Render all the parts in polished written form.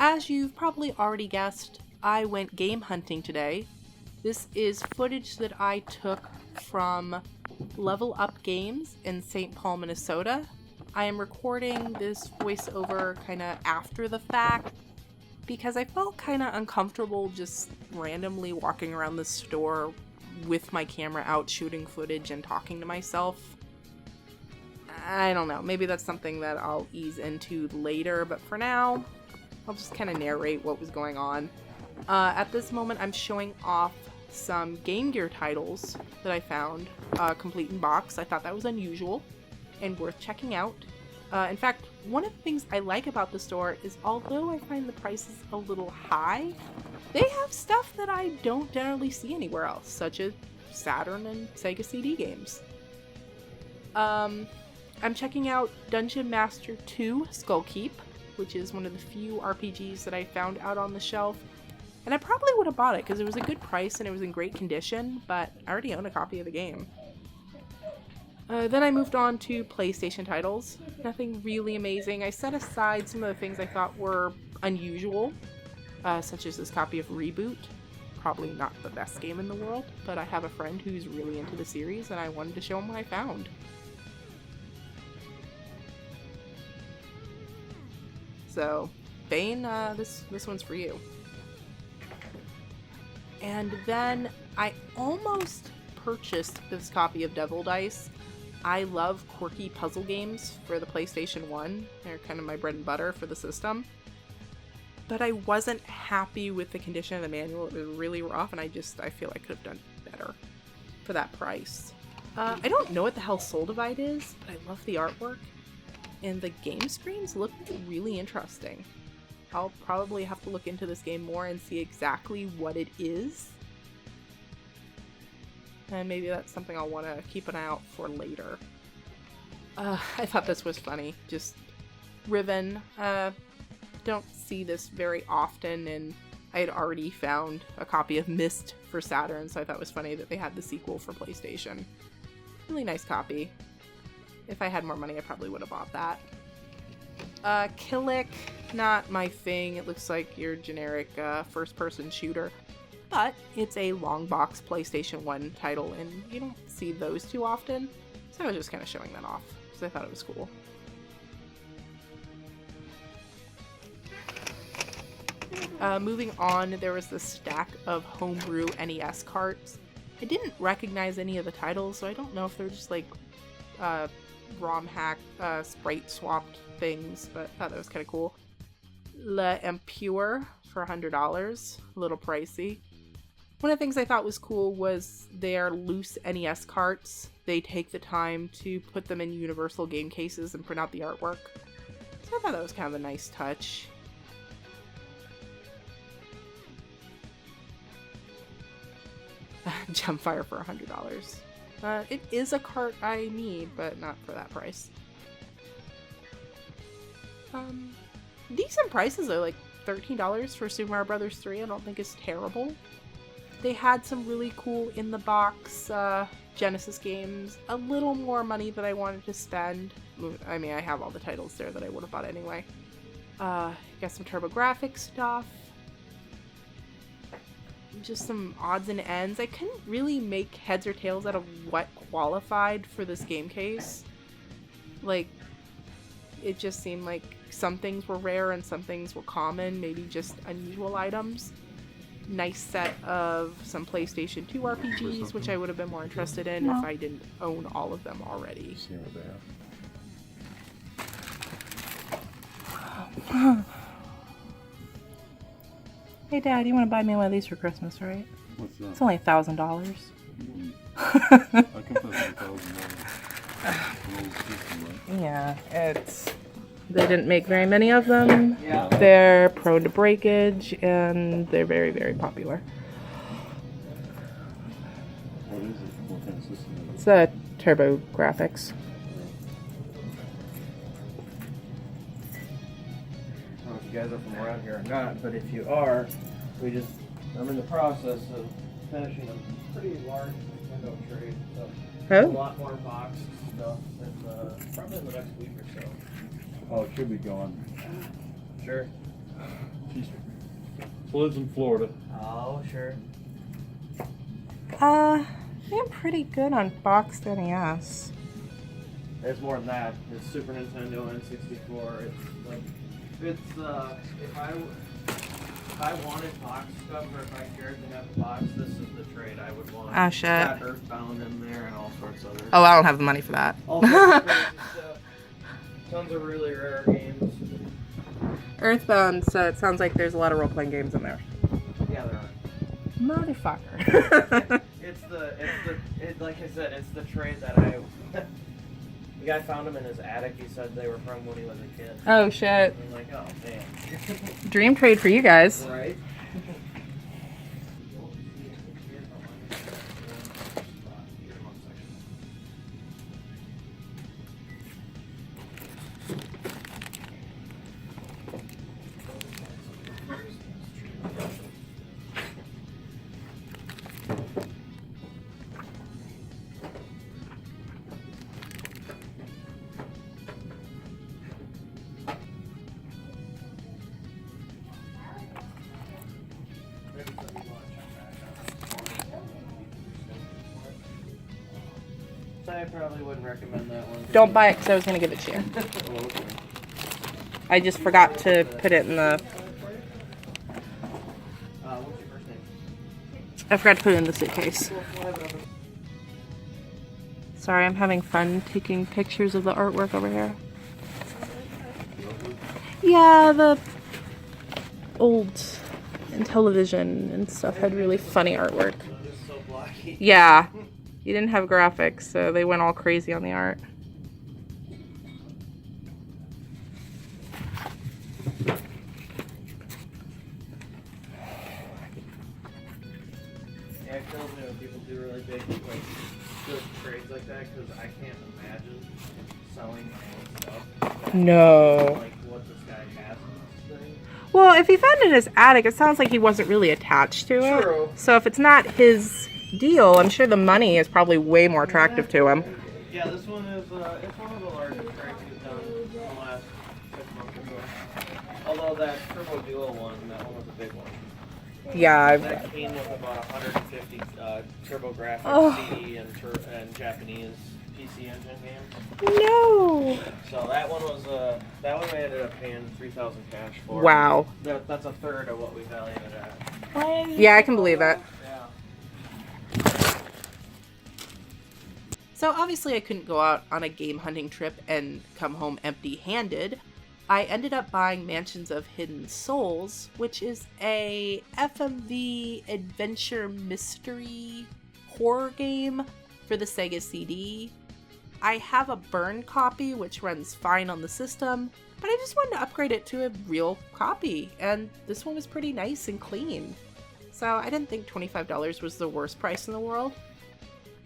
As you've probably already guessed, I went game hunting today. This is footage that I took from Level Up Games in St. Paul, Minnesota. I am recording this voiceover kind of after the fact because I felt kind of uncomfortable just randomly walking around the store with my camera out shooting footage and talking to myself. I don't know, maybe that's something that I'll ease into later, but for now, I'll just kind of narrate what was going on. At this moment, I'm showing off some Game Gear titles that I found, complete in box. I thought that was unusual and worth checking out. In fact, one of the things I like about the store is although I find the prices a little high, they have stuff that I don't generally see anywhere else, such as Saturn and Sega CD games. I'm checking out Dungeon Master 2 Skull Keep, which is one of the few RPGs that I found out on the shelf. And I probably would have bought it because it was a good price and it was in great condition, but I already own a copy of the game. Then I moved on to PlayStation titles. Nothing really amazing. I set aside some of the things I thought were unusual, such as this copy of Reboot. Probably not the best game in the world, but I have a friend who's really into the series and I wanted to show him what I found. So, Bane, this one's for you. And then I almost purchased this copy of Devil Dice. I love quirky puzzle games for the PlayStation 1. They're kind of my bread and butter for the system. But I wasn't happy with the condition of the manual. It was really rough, and I feel I could have done better for that price. I don't know what the hell Soul Divide is, but I love the artwork. And the game screens look really interesting. I'll probably have to look into this game more and see exactly what it is. And maybe that's something I'll want to keep an eye out for later. I thought this was funny. Just Riven. Don't see this very often, and I had already found a copy of Myst for Saturn, so I thought it was funny that they had the sequel for PlayStation. Really nice copy. If I had more money, I probably would have bought that. Killick, not my thing. It looks like your generic first-person shooter. But it's a long box PlayStation 1 title, and you don't see those too often. So I was just kind of showing that off, because I thought it was cool. Moving on, there was this stack of homebrew NES carts. I didn't recognize any of the titles, so I don't know if they're just like ROM hack, sprite swapped things, but I thought that was kind of cool. Le Impure for $100, a little pricey. One of the things I thought was cool was their loose NES carts. They take the time to put them in universal game cases and print out the artwork. So I thought that was kind of a nice touch. Jumpfire for $100. It is a cart I need, but not for that price. Decent prices though, like $13 for Super Mario Bros. 3 I don't think is terrible. They had some really cool in-the-box Genesis games. A little more money than I wanted to spend. I mean, I have all the titles there that I would have bought anyway. Got some TurboGrafx stuff. Just some odds and ends. I couldn't really make heads or tails out of what qualified for this game case. Like, it just seemed like some things were rare and some things were common, maybe just unusual items. Nice set of some PlayStation 2 RPGs, which I would have been more interested in if I didn't own all of them already. See what they have. Hey Dad, you want to buy me one of these for Christmas, right? What's that? It's only $1,000. I can put $1,000. Yeah, they didn't make very many of them. Yeah. They're prone to breakage, and they're very, very popular. What is it? What kind of system is it? It's a TurboGrafx. I don't know if you guys are from around here or not, but if you are, I'm in the process of finishing a pretty large Nintendo trade. So a lot more boxed stuff, and probably in the next week or so. Oh, it should be gone. Sure. She lives in Florida. Oh, sure. I'm pretty good on boxed NES. There's more than that. It's Super Nintendo and 64. It's like, if I wanted box stuff, or if I cared to have a box, this is the trade I would want. Oh shit. Got Earthbound in there and all sorts of other. Oh, I don't have the money for that. All sorts of crazy stuff. Tons of really rare games. Earthbound, so it sounds like there's a lot of role-playing games in there. Yeah, there are. Motherfucker. Like I said, it's the trade that I. The guy found them in his attic. He said they were from when he was a kid. Oh shit. I'm like, oh man. Dream trade for you guys. Right. I probably wouldn't recommend that one. Don't buy it because I was going to give it to you. Oh, okay. I just forgot to put it in the... What's your first name? I forgot to put it in the suitcase. Sorry, I'm having fun taking pictures of the artwork over here. Yeah, the old and television and stuff had really funny artwork. It's so blocky. Yeah, you didn't have graphics, so they went all crazy on the art. Yeah, it kills me when people do really big, like, good trades like that, because I can't imagine selling my own stuff. No. Like, what this guy has in this thing. Well, if he found it in his attic, it sounds like he wasn't really attached to it. True. So if it's not his deal, I'm sure the money is probably way more attractive to him. Yeah, this one is, it's one of the largest trades he's done in the last 6 months or so. Although that Turbo Duo one, that one was a big one. Yeah, That came with about 150 TurboGrafx CD and Japanese PC Engine games. No. So that one was that one we ended up paying 3,000 cash for. Wow. That's a third of what we valued it at. Yeah, I can believe it. Yeah. So obviously I couldn't go out on a game hunting trip and come home empty-handed. I ended up buying Mansions of Hidden Souls, which is a FMV adventure mystery horror game for the Sega CD. I have a burn copy, which runs fine on the system, but I just wanted to upgrade it to a real copy, and this one was pretty nice and clean. So I didn't think $25 was the worst price in the world.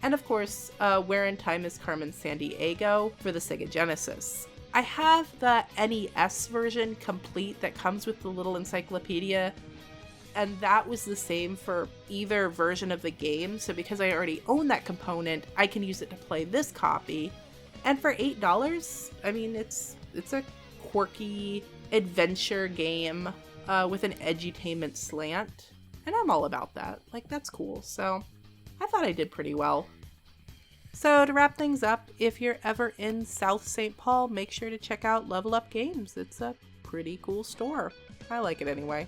And of course, Where in Time is Carmen Sandiego for the Sega Genesis. I have the NES version complete that comes with the little encyclopedia, and that was the same for either version of the game, so because I already own that component, I can use it to play this copy. And for $8, I mean, it's a quirky adventure game with an edutainment slant, and I'm all about that. Like, that's cool, so I thought I did pretty well. So to wrap things up, if you're ever in South St. Paul, make sure to check out Level Up Games. It's a pretty cool store. I like it anyway.